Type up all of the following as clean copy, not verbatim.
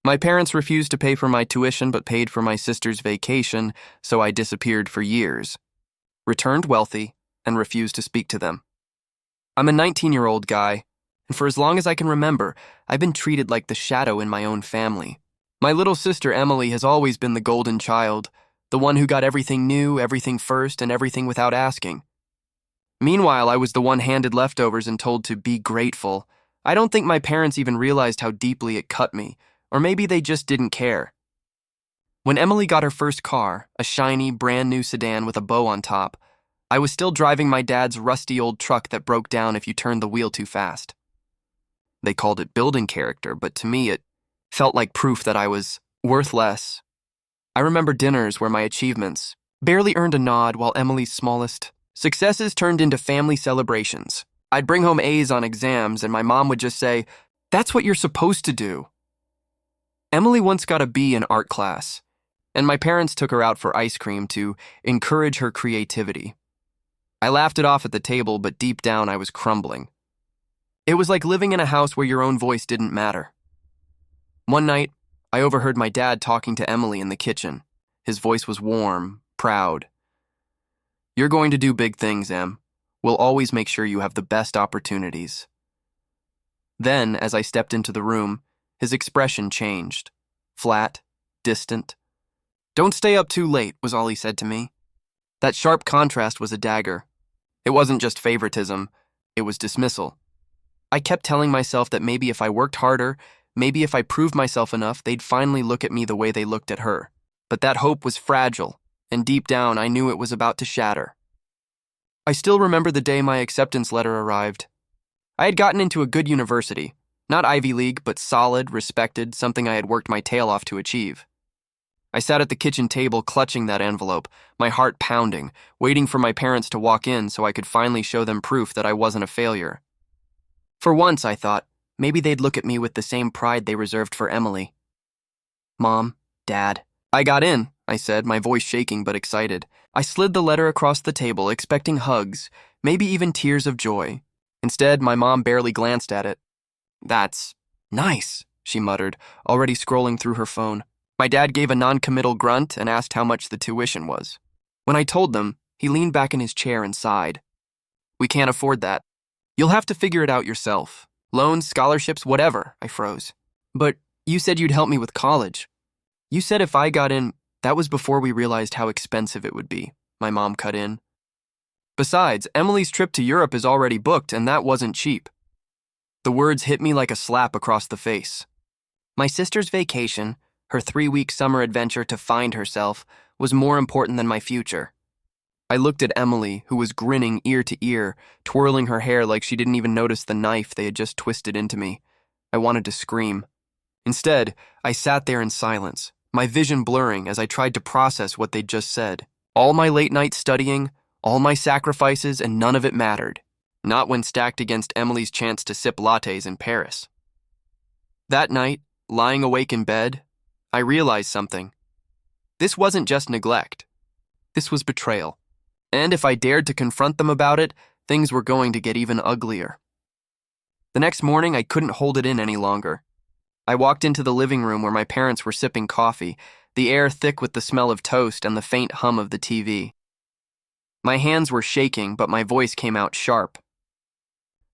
My parents refused to pay for my tuition but paid for my sister's vacation, so I disappeared for years, returned wealthy, and refused to speak to them. I'm a 19-year-old guy, and for as long as I can remember, I've been treated like the shadow in my own family. My little sister Emily has always been the golden child, the one who got everything new, everything first, and everything without asking. Meanwhile, I was the one handed leftovers and told to be grateful. I don't think my parents even realized how deeply it cut me, or maybe they just didn't care. When Emily got her first car, a shiny, brand new sedan with a bow on top, I was still driving my dad's rusty old truck that broke down if you turned the wheel too fast. They called it building character, but to me it felt like proof that I was worth less. I remember dinners where my achievements barely earned a nod while Emily's smallest successes turned into family celebrations. I'd bring home A's on exams and my mom would just say, "That's what you're supposed to do." Emily once got a B in art class, and my parents took her out for ice cream to encourage her creativity. I laughed it off at the table, but deep down I was crumbling. It was like living in a house where your own voice didn't matter. One night, I overheard my dad talking to Emily in the kitchen. His voice was warm, proud. "You're going to do big things, Em. We'll always make sure you have the best opportunities." Then, as I stepped into the room, his expression changed. Flat, distant. "Don't stay up too late," was all he said to me. That sharp contrast was a dagger. It wasn't just favoritism, it was dismissal. I kept telling myself that maybe if I worked harder, maybe if I proved myself enough, they'd finally look at me the way they looked at her. But that hope was fragile, and deep down I knew it was about to shatter. I still remember the day my acceptance letter arrived. I had gotten into a good university, not Ivy League, but solid, respected, something I had worked my tail off to achieve. I sat at the kitchen table clutching that envelope, my heart pounding, waiting for my parents to walk in so I could finally show them proof that I wasn't a failure. For once, I thought, maybe they'd look at me with the same pride they reserved for Emily. "Mom, Dad." "I got in," I said, my voice shaking but excited. I slid the letter across the table, expecting hugs, maybe even tears of joy. Instead, my mom barely glanced at it. "That's nice," she muttered, already scrolling through her phone. My dad gave a non-committal grunt and asked how much the tuition was. When I told them, he leaned back in his chair and sighed. "We can't afford that. You'll have to figure it out yourself. Loans, scholarships, whatever," I froze. "But you said you'd help me with college." "You said if I got in..." "That was before we realized how expensive it would be," my mom cut in. "Besides, Emily's trip to Europe is already booked, and that wasn't cheap." The words hit me like a slap across the face. My sister's vacation, her 3-week summer adventure to find herself, was more important than my future. I looked at Emily, who was grinning ear to ear, twirling her hair like she didn't even notice the knife they had just twisted into me. I wanted to scream. Instead, I sat there in silence, my vision blurring as I tried to process what they'd just said. All my late night studying, all my sacrifices, and none of it mattered. Not when stacked against Emily's chance to sip lattes in Paris. That night, lying awake in bed, I realized something. This wasn't just neglect. This was betrayal. And if I dared to confront them about it, things were going to get even uglier. The next morning, I couldn't hold it in any longer. I walked into the living room where my parents were sipping coffee, the air thick with the smell of toast and the faint hum of the TV. My hands were shaking, but my voice came out sharp.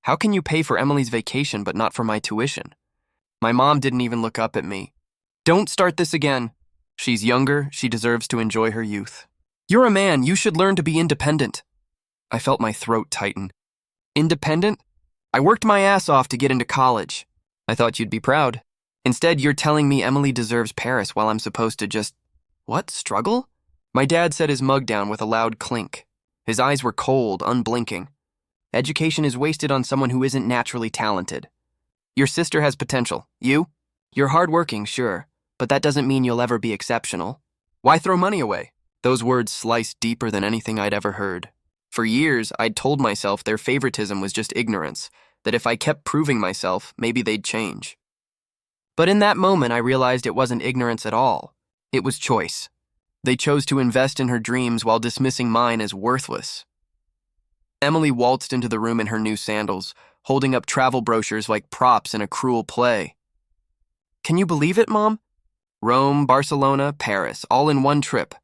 "How can you pay for Emily's vacation but not for my tuition?" My mom didn't even look up at me. "Don't start this again. She's younger, she deserves to enjoy her youth. You're a man, you should learn to be independent." I felt my throat tighten. "Independent? I worked my ass off to get into college. I thought you'd be proud. Instead, you're telling me Emily deserves Paris while I'm supposed to just... what, struggle?" My dad set his mug down with a loud clink. His eyes were cold, unblinking. "Education is wasted on someone who isn't naturally talented. Your sister has potential. You're hardworking, sure, but that doesn't mean you'll ever be exceptional. Why throw money away?" Those words sliced deeper than anything I'd ever heard. For years, I'd told myself their favoritism was just ignorance, that if I kept proving myself, maybe they'd change. But in that moment, I realized it wasn't ignorance at all. It was choice. They chose to invest in her dreams while dismissing mine as worthless. Emily waltzed into the room in her new sandals, holding up travel brochures like props in a cruel play. Can you believe it, Mom? Rome, Barcelona, Paris, all in one trip.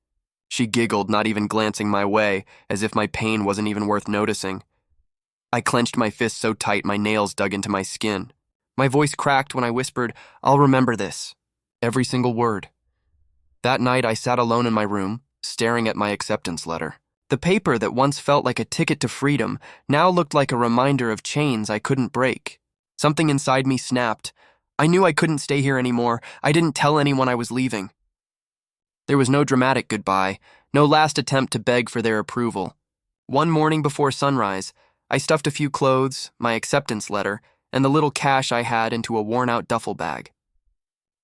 She giggled, not even glancing my way, as if my pain wasn't even worth noticing. I clenched my fist so tight my nails dug into my skin. My voice cracked when I whispered, "I'll remember this." Every single word. That night I sat alone in my room, staring at my acceptance letter. The paper that once felt like a ticket to freedom now looked like a reminder of chains I couldn't break. Something inside me snapped. I knew I couldn't stay here anymore. I didn't tell anyone I was leaving. There was no dramatic goodbye, no last attempt to beg for their approval. One morning before sunrise, I stuffed a few clothes, my acceptance letter, and the little cash I had into a worn-out duffel bag.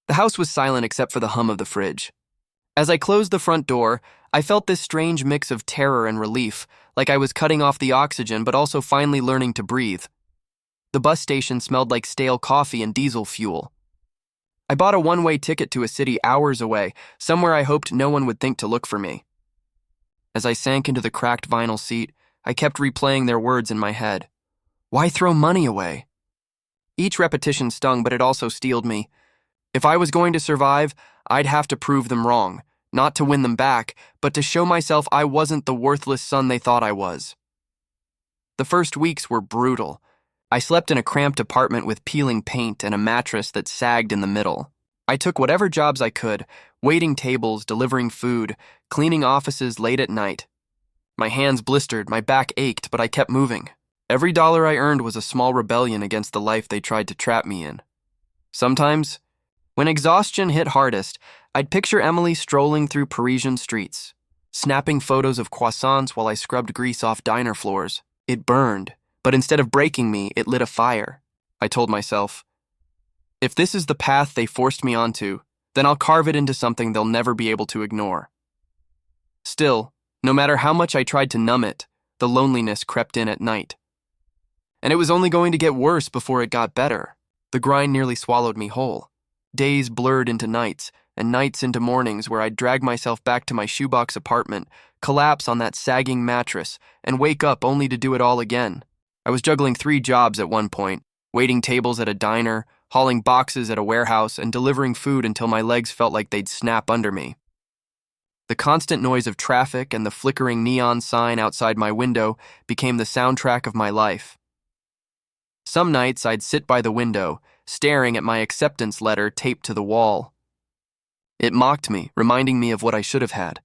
The house was silent except for the hum of the fridge. As I closed the front door, I felt this strange mix of terror and relief, like I was cutting off the oxygen but also finally learning to breathe. The bus station smelled like stale coffee and diesel fuel. I bought a one-way ticket to a city hours away, somewhere I hoped no one would think to look for me. As I sank into the cracked vinyl seat, I kept replaying their words in my head. Why throw money away? Each repetition stung, but it also steeled me. If I was going to survive, I'd have to prove them wrong, not to win them back, but to show myself I wasn't the worthless son they thought I was. The first weeks were brutal. I slept in a cramped apartment with peeling paint and a mattress that sagged in the middle. I took whatever jobs I could, waiting tables, delivering food, cleaning offices late at night. My hands blistered, my back ached, but I kept moving. Every dollar I earned was a small rebellion against the life they tried to trap me in. Sometimes, when exhaustion hit hardest, I'd picture Emily strolling through Parisian streets, snapping photos of croissants while I scrubbed grease off diner floors. It burned, but instead of breaking me, it lit a fire. I told myself, if this is the path they forced me onto, then I'll carve it into something they'll never be able to ignore. Still, no matter how much I tried to numb it, the loneliness crept in at night. And it was only going to get worse before it got better. The grind nearly swallowed me whole. Days blurred into nights, and nights into mornings where I'd drag myself back to my shoebox apartment, collapse on that sagging mattress, and wake up only to do it all again. I was juggling 3 jobs at one point, waiting tables at a diner, hauling boxes at a warehouse, and delivering food until my legs felt like they'd snap under me. The constant noise of traffic and the flickering neon sign outside my window became the soundtrack of my life. Some nights I'd sit by the window, staring at my acceptance letter taped to the wall. It mocked me, reminding me of what I should have had.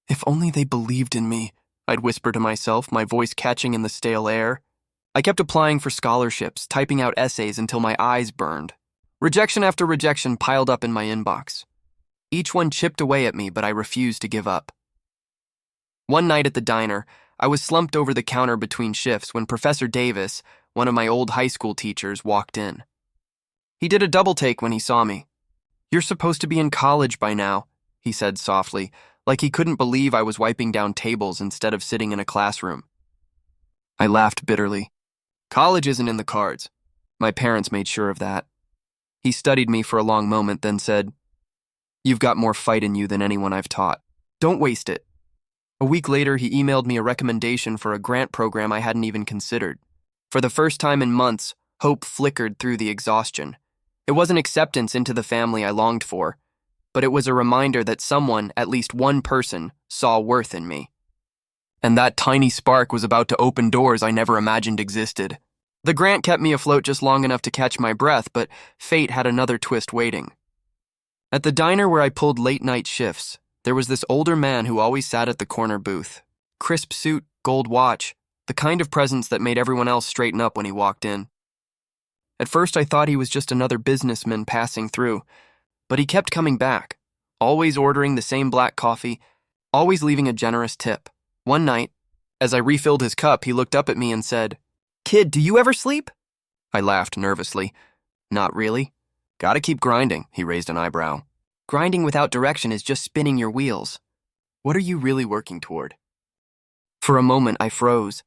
If only they believed in me, I'd whisper to myself, my voice catching in the stale air. I kept applying for scholarships, typing out essays until my eyes burned. Rejection after rejection piled up in my inbox. Each one chipped away at me, but I refused to give up. One night at the diner, I was slumped over the counter between shifts when Professor Davis, one of my old high school teachers, walked in. He did a double take when he saw me. "You're supposed to be in college by now," he said softly, like he couldn't believe I was wiping down tables instead of sitting in a classroom. I laughed bitterly. College isn't in the cards. My parents made sure of that. He studied me for a long moment, then said, "You've got more fight in you than anyone I've taught. Don't waste it." A week later, he emailed me a recommendation for a grant program I hadn't even considered. For the first time in months, hope flickered through the exhaustion. It wasn't acceptance into the family I longed for, but it was a reminder that someone, at least one person, saw worth in me. And that tiny spark was about to open doors I never imagined existed. The grant kept me afloat just long enough to catch my breath, but fate had another twist waiting. At the diner where I pulled late-night shifts, there was this older man who always sat at the corner booth. Crisp suit, gold watch, the kind of presence that made everyone else straighten up when he walked in. At first I thought he was just another businessman passing through, but he kept coming back, always ordering the same black coffee, always leaving a generous tip. One night, as I refilled his cup, he looked up at me and said, "Kid, do you ever sleep?" I laughed nervously. "Not really." "Gotta keep grinding," he raised an eyebrow. "Grinding without direction is just spinning your wheels. What are you really working toward?" For a moment, I froze.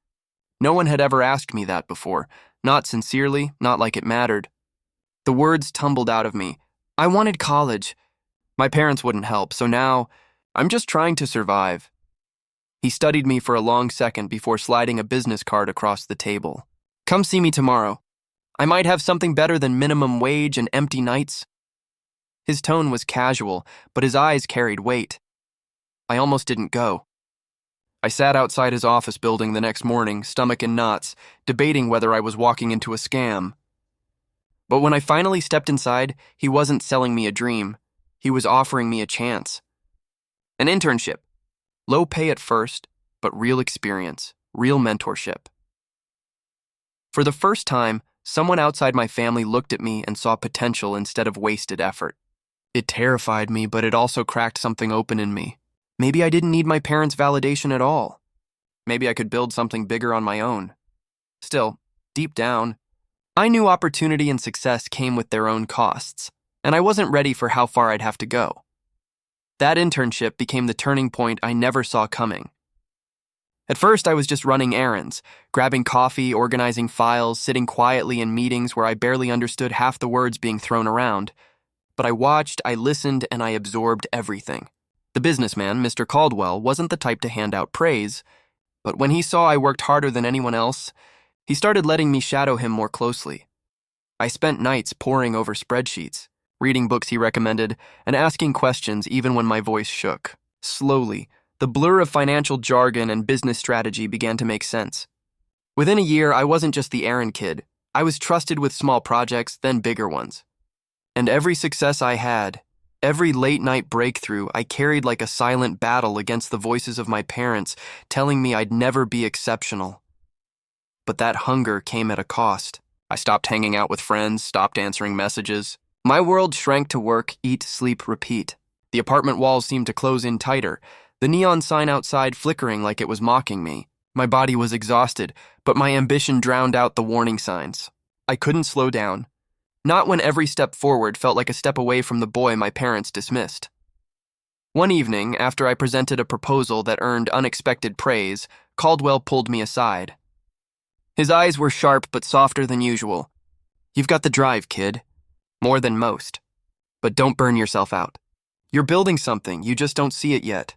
No one had ever asked me that before, not sincerely, not like it mattered. The words tumbled out of me. I wanted college. My parents wouldn't help, so now I'm just trying to survive. He studied me for a long second before sliding a business card across the table. "Come see me tomorrow. I might have something better than minimum wage and empty nights." His tone was casual, but his eyes carried weight. I almost didn't go. I sat outside his office building the next morning, stomach in knots, debating whether I was walking into a scam. But when I finally stepped inside, he wasn't selling me a dream. He was offering me a chance. An internship. Low pay at first, but real experience, real mentorship. For the first time, someone outside my family looked at me and saw potential instead of wasted effort. It terrified me, but it also cracked something open in me. Maybe I didn't need my parents' validation at all. Maybe I could build something bigger on my own. Still, deep down, I knew opportunity and success came with their own costs, and I wasn't ready for how far I'd have to go. That internship became the turning point I never saw coming. At first, I was just running errands, grabbing coffee, organizing files, sitting quietly in meetings where I barely understood half the words being thrown around. But I watched, I listened, and I absorbed everything. The businessman, Mr. Caldwell, wasn't the type to hand out praise, but when he saw I worked harder than anyone else, he started letting me shadow him more closely. I spent nights poring over spreadsheets, reading books he recommended, and asking questions even when my voice shook. Slowly, the blur of financial jargon and business strategy began to make sense. Within a year, I wasn't just the errand kid. I was trusted with small projects, then bigger ones. And every success I had, every late-night breakthrough, I carried like a silent battle against the voices of my parents, telling me I'd never be exceptional. But that hunger came at a cost. I stopped hanging out with friends, stopped answering messages. My world shrank to work, eat, sleep, repeat. The apartment walls seemed to close in tighter, the neon sign outside flickering like it was mocking me. My body was exhausted, but my ambition drowned out the warning signs. I couldn't slow down. Not when every step forward felt like a step away from the boy my parents dismissed. One evening, after I presented a proposal that earned unexpected praise, Caldwell pulled me aside. His eyes were sharp but softer than usual. "You've got the drive, kid. More than most. But don't burn yourself out. You're building something, you just don't see it yet."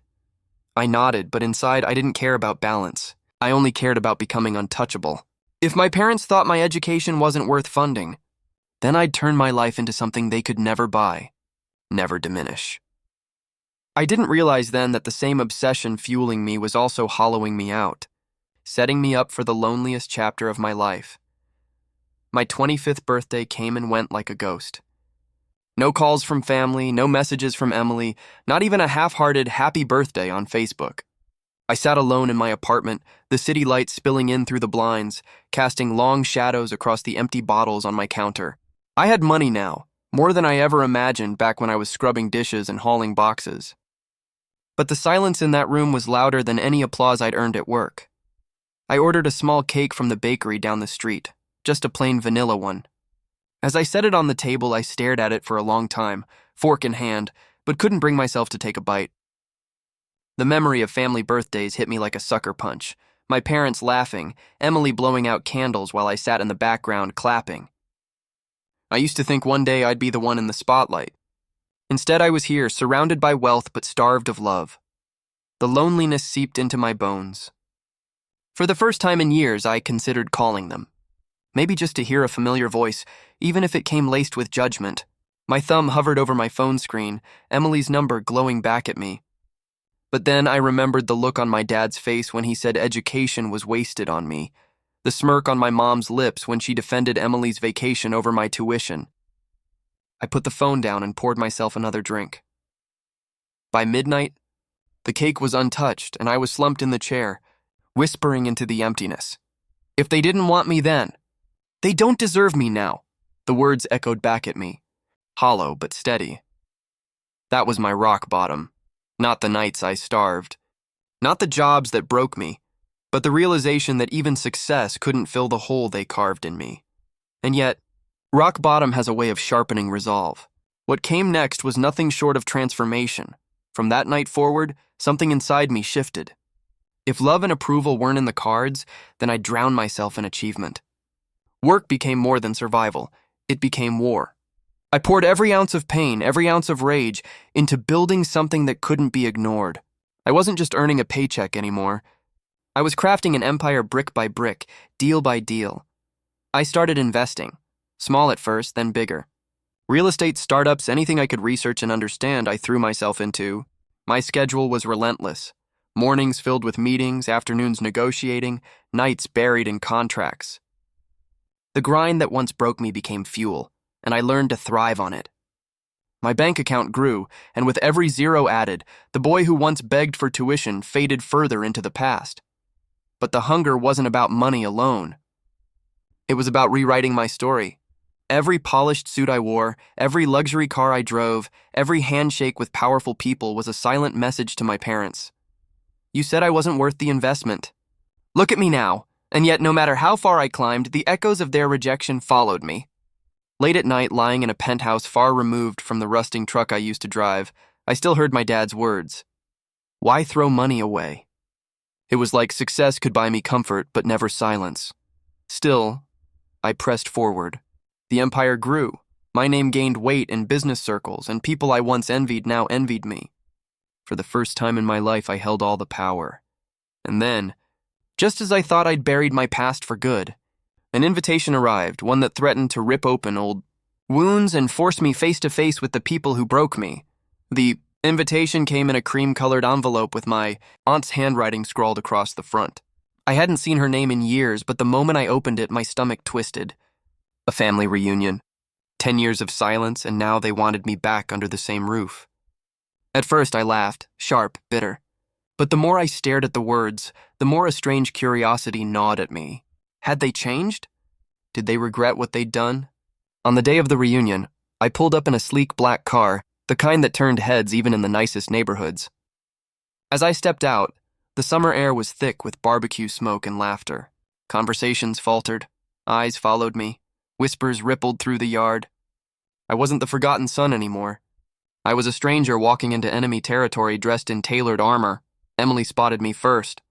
I nodded, but inside I didn't care about balance. I only cared about becoming untouchable. If my parents thought my education wasn't worth funding, then I'd turn my life into something they could never buy, never diminish. I didn't realize then that the same obsession fueling me was also hollowing me out, setting me up for the loneliest chapter of my life. My 25th birthday came and went like a ghost. No calls from family, no messages from Emily, not even a half-hearted happy birthday on Facebook. I sat alone in my apartment, the city light spilling in through the blinds, casting long shadows across the empty bottles on my counter. I had money now, more than I ever imagined back when I was scrubbing dishes and hauling boxes. But the silence in that room was louder than any applause I'd earned at work. I ordered a small cake from the bakery down the street, just a plain vanilla one. As I set it on the table, I stared at it for a long time, fork in hand, but couldn't bring myself to take a bite. The memory of family birthdays hit me like a sucker punch. My parents laughing, Emily blowing out candles while I sat in the background clapping. I used to think one day I'd be the one in the spotlight. Instead, I was here, surrounded by wealth but starved of love. The loneliness seeped into my bones. For the first time in years, I considered calling them. Maybe just to hear a familiar voice, even if it came laced with judgment. My thumb hovered over my phone screen, Emily's number glowing back at me. But then I remembered the look on my dad's face when he said education was wasted on me, the smirk on my mom's lips when she defended Emily's vacation over my tuition. I put the phone down and poured myself another drink. By midnight, the cake was untouched and I was slumped in the chair, whispering into the emptiness. If they didn't want me then, they don't deserve me now. The words echoed back at me, hollow but steady. That was my rock bottom, not the nights I starved, not the jobs that broke me, but the realization that even success couldn't fill the hole they carved in me. And yet, rock bottom has a way of sharpening resolve. What came next was nothing short of transformation. From that night forward, something inside me shifted. If love and approval weren't in the cards, then I'd drown myself in achievement. Work became more than survival. It became war. I poured every ounce of pain, every ounce of rage, into building something that couldn't be ignored. I wasn't just earning a paycheck anymore. I was crafting an empire brick by brick, deal by deal. I started investing, small at first, then bigger. Real estate, startups, anything I could research and understand, I threw myself into. My schedule was relentless. Mornings filled with meetings, afternoons negotiating, nights buried in contracts. The grind that once broke me became fuel, and I learned to thrive on it. My bank account grew, and with every zero added, the boy who once begged for tuition faded further into the past. But the hunger wasn't about money alone. It was about rewriting my story. Every polished suit I wore, every luxury car I drove, every handshake with powerful people was a silent message to my parents. You said I wasn't worth the investment. Look at me now, and yet no matter how far I climbed, the echoes of their rejection followed me. Late at night, lying in a penthouse far removed from the rusting truck I used to drive, I still heard my dad's words. Why throw money away? It was like success could buy me comfort, but never silence. Still, I pressed forward. The empire grew. My name gained weight in business circles, and people I once envied now envied me. For the first time in my life, I held all the power. And then, just as I thought I'd buried my past for good, an invitation arrived, one that threatened to rip open old wounds and force me face to face with the people who broke me. The invitation came in a cream-colored envelope with my aunt's handwriting scrawled across the front. I hadn't seen her name in years, but the moment I opened it, my stomach twisted. A family reunion. 10 years of silence, and now they wanted me back under the same roof. At first I laughed, sharp, bitter. But the more I stared at the words, the more a strange curiosity gnawed at me. Had they changed? Did they regret what they'd done? On the day of the reunion, I pulled up in a sleek black car, the kind that turned heads even in the nicest neighborhoods. As I stepped out, the summer air was thick with barbecue smoke and laughter. Conversations faltered. Eyes followed me. Whispers rippled through the yard. I wasn't the forgotten son anymore. I was a stranger walking into enemy territory dressed in tailored armor. Emily spotted me first.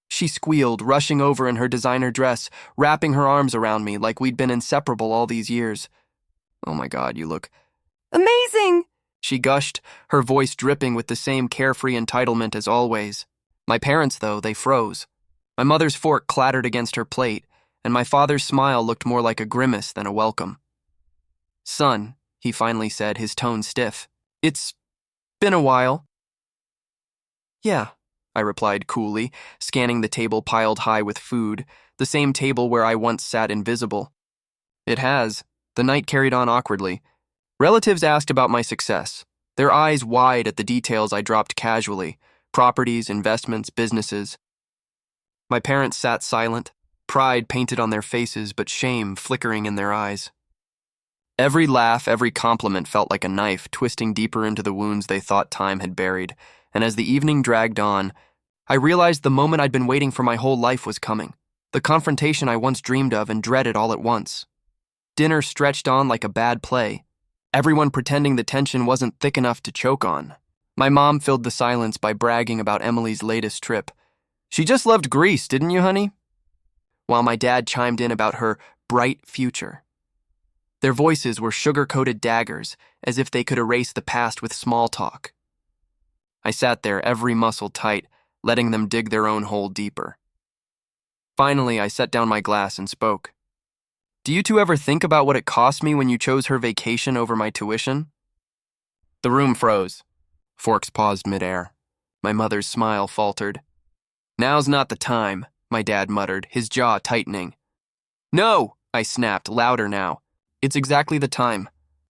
She squealed, rushing over in her designer dress, wrapping her arms around me like we'd been inseparable all these years. Oh my God, you look amazing, she gushed, her voice dripping with the same carefree entitlement as always. My parents, though, they froze. My mother's fork clattered against her plate, and my father's smile looked more like a grimace than a welcome. Son, he finally said, his tone stiff. It's been a while. Yeah, I replied coolly, scanning the table piled high with food, the same table where I once sat invisible. It has. The night carried on awkwardly. Relatives asked about my success, their eyes wide at the details I dropped casually, properties, investments, businesses. My parents sat silent, pride painted on their faces but shame flickering in their eyes. Every laugh, every compliment felt like a knife twisting deeper into the wounds they thought time had buried. And as the evening dragged on, I realized the moment I'd been waiting for my whole life was coming, the confrontation I once dreamed of and dreaded all at once. Dinner stretched on like a bad play, everyone pretending the tension wasn't thick enough to choke on. My mom filled the silence by bragging about Emily's latest trip. She just loved Greece, didn't you, honey? While my dad chimed in about her bright future. Their voices were sugar-coated daggers, as if they could erase the past with small talk. I sat there, every muscle tight, letting them dig their own hole deeper. Finally, I set down my glass and spoke. Do you two ever think about what it cost me when you chose her vacation over my tuition? The room froze. Forks paused midair. My mother's smile faltered. Now's not the time, my dad muttered, his jaw tightening. No, I snapped, louder now. It's exactly the time.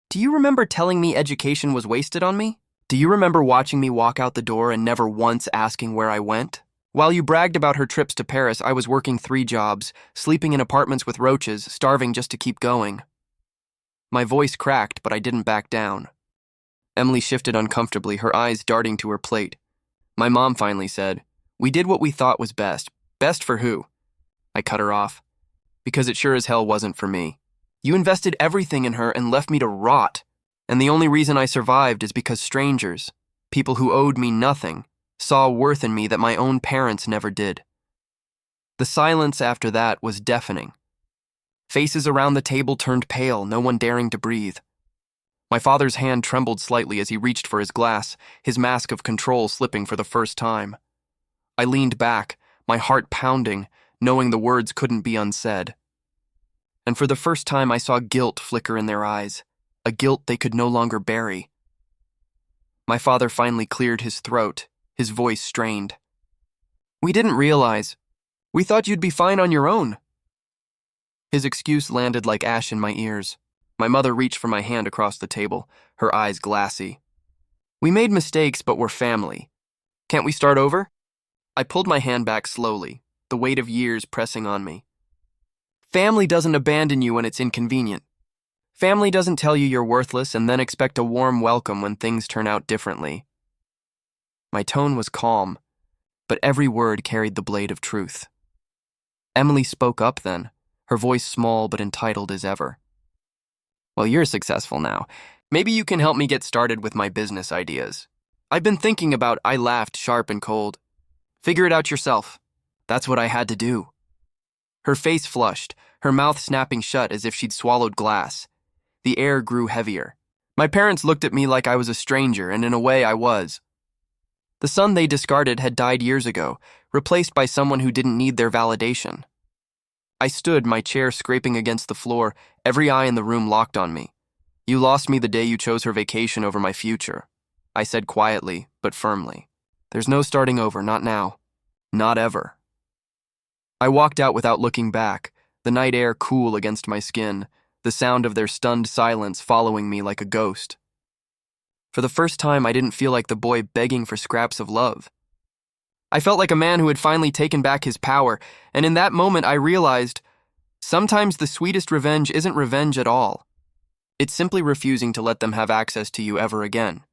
Do you remember telling me education was wasted on me? Do you remember watching me walk out the door and never once asking where I went? While you bragged about her trips to Paris, I was working 3 jobs, sleeping in apartments with roaches, starving just to keep going. My voice cracked, but I didn't back down. Emily shifted uncomfortably, her eyes darting to her plate. My mom finally said, "We did what we thought was best. Best for who?" I cut her off. Because it sure as hell wasn't for me. You invested everything in her and left me to rot. And the only reason I survived is because strangers, people who owed me nothing, saw worth in me that my own parents never did. The silence after that was deafening. Faces around the table turned pale, no one daring to breathe. My father's hand trembled slightly as he reached for his glass, his mask of control slipping for the first time. I leaned back, my heart pounding, knowing the words couldn't be unsaid. And for the first time I saw guilt flicker in their eyes. a guilt they could no longer bury. My father finally cleared his throat, his voice strained. "We didn't realize. We thought you'd be fine on your own." His excuse landed like ash in my ears. My mother reached for my hand across the table, her eyes glassy. "We made mistakes, but we're family. Can't we start over?" I pulled my hand back slowly, the weight of years pressing on me. Family doesn't abandon you when it's inconvenient. Family doesn't tell you you're worthless and then expect a warm welcome when things turn out differently. My tone was calm, but every word carried the blade of truth. Emily spoke up then, her voice small but entitled as ever. "Well, you're successful now. Maybe you can help me get started with my business ideas. I've been thinking about," I laughed sharp and cold. "Figure it out yourself. That's what I had to do." Her face flushed, her mouth snapping shut as if she'd swallowed glass. The air grew heavier. My parents looked at me like I was a stranger, and in a way I was. The son they discarded had died years ago, replaced by someone who didn't need their validation. I stood, my chair scraping against the floor, every eye in the room locked on me. "You lost me the day you chose her vacation over my future," I said quietly, but firmly. "There's no starting over, not now. Not ever." I walked out without looking back, the night air cool against my skin, the sound of their stunned silence following me like a ghost. For the first time, I didn't feel like the boy begging for scraps of love. I felt like a man who had finally taken back his power, and in that moment I realized, sometimes the sweetest revenge isn't revenge at all. It's simply refusing to let them have access to you ever again.